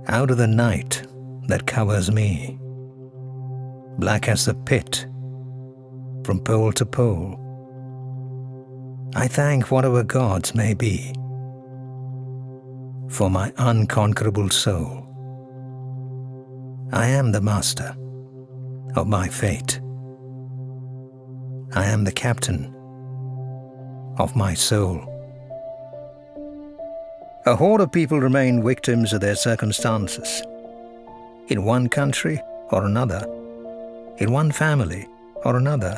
out of the night that covers me, black as the pit from pole to pole. I thank whatever gods may be for my unconquerable soul. I am the master of my fate. I am the captain of my soul. A horde of people remain victims of their circumstances, in one country or another, in one family or another,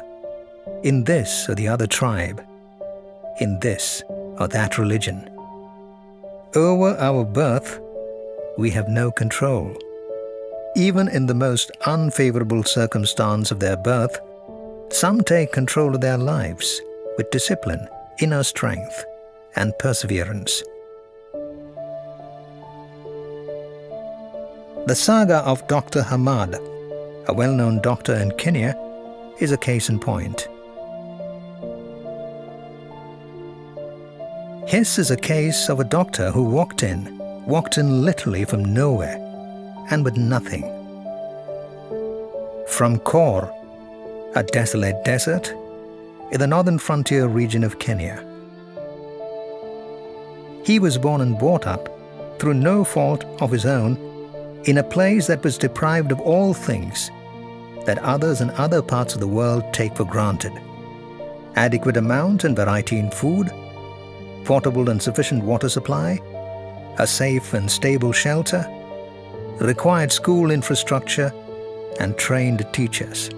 in this or the other tribe, in this or that religion. Over our birth, we have no control. Even in the most unfavorable circumstance of their birth, some take control of their lives with discipline, inner strength, and perseverance. The saga of Dr. Hamad, a well-known doctor in Kenya, is a case in point. His is a case of a doctor who walked in literally from nowhere and with nothing. From Korr, a desolate desert in the northern frontier region of Kenya. He was born and brought up, through no fault of his own, in a place that was deprived of all things that others in other parts of the world take for granted. Adequate amount and variety in food, portable and sufficient water supply, a safe and stable shelter, required school infrastructure, and trained teachers.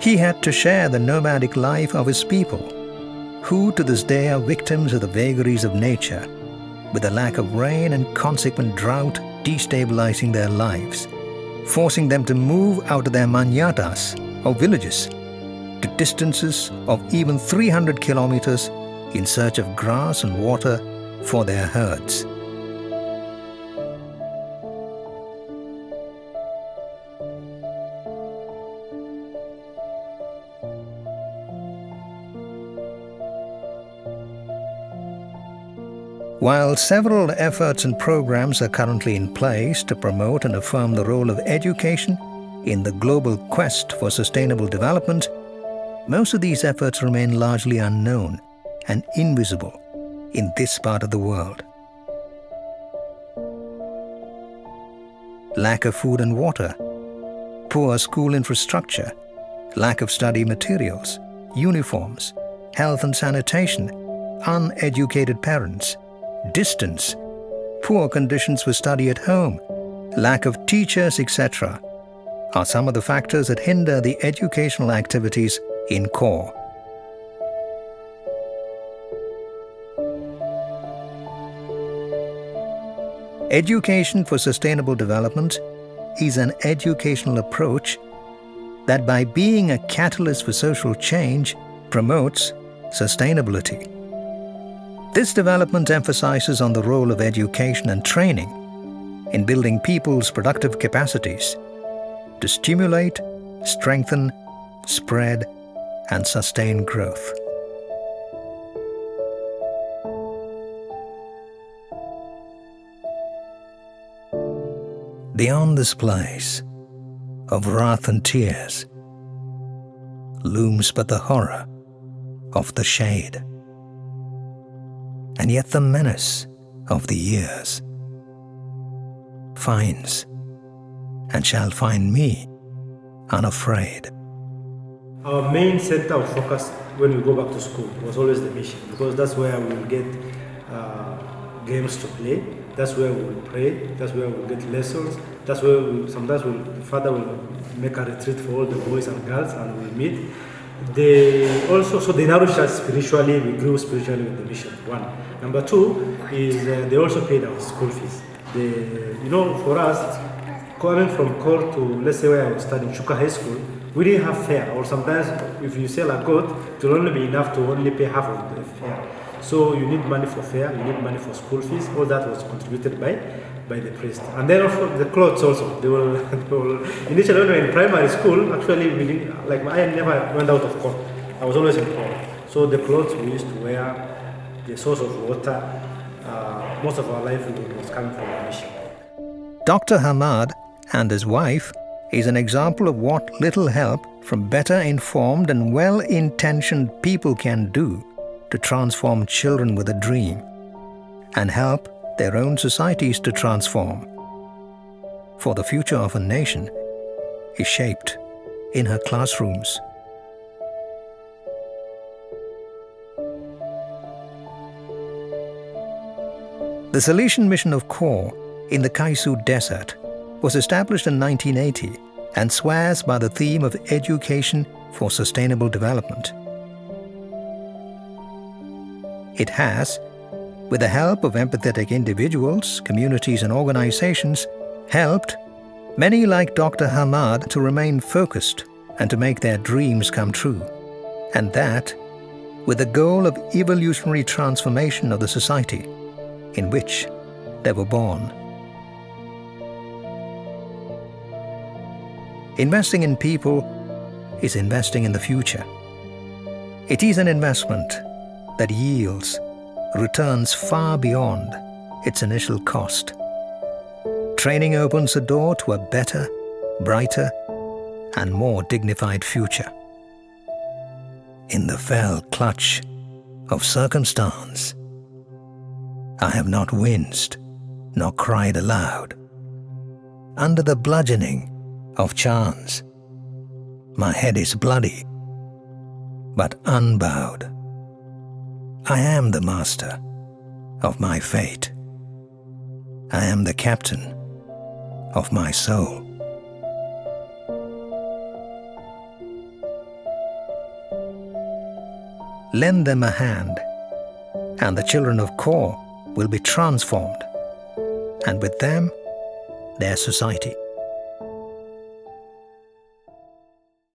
He had to share the nomadic life of his people, who to this day are victims of the vagaries of nature, with the lack of rain and consequent drought destabilizing their lives, forcing them to move out of their manyatas, or villages, to distances of even 300 kilometers in search of grass and water for their herds. While several efforts and programs are currently in place to promote and affirm the role of education in the global quest for sustainable development, most of these efforts remain largely unknown and invisible in this part of the world. Lack of food and water, poor school infrastructure, lack of study materials, uniforms, health and sanitation, uneducated parents, distance, poor conditions for study at home, lack of teachers, etc., are some of the factors that hinder the educational activities in Korr. Education for sustainable development is an educational approach that, by being a catalyst for social change, promotes sustainability. This development emphasizes on the role of education and training in building people's productive capacities to stimulate, strengthen, spread, and sustain growth. Beyond this place of wrath and tears looms but the horror of the shade, and yet the menace of the years finds and shall find me unafraid. Our main center of focus when we go back to school was always the mission, because that's where we will get games to play, that's where we will pray, that's where we will get lessons, that's where sometimes the father will make a retreat for all the boys and girls and we'll meet. So they nourish us spiritually, we grew spiritually with the mission, one. Number two is they also paid our school fees. For us, coming from Korr to, let's say where I was studying, Chuka High School, we didn't have fare, or sometimes if you sell a goat, it will only be enough to only pay half of the fare. So you need money for fare, you need money for school fees, all that was contributed by the priest. And then also the clothes also, they will initially when we were in primary school, actually we didn't, I never went out of Korr. I was always in Korr. So the clothes we used to wear, the source of water, most of our livelihood was coming from the mission. Dr. Hamad and his wife is an example of what little help from better informed and well-intentioned people can do to transform children with a dream and help their own societies to transform. For the future of a nation is shaped in her classrooms. The Salesian Mission of Korr in the Kaisu Desert was established in 1980 and swears by the theme of education for sustainable development. It has, with the help of empathetic individuals, communities and organizations, helped many like Dr. Hamad to remain focused and to make their dreams come true, and that with the goal of evolutionary transformation of the society in which they were born. Investing in people is investing in the future. It is an investment that yields returns far beyond its initial cost. Training opens the door to a better, brighter, and more dignified future. In the fell clutch of circumstance, I have not winced nor cried aloud. Under the bludgeoning of chance, my head is bloody, but unbowed. I am the master of my fate. I am the captain of my soul. Lend them a hand, and the children of Korr will be transformed, and with them, their society.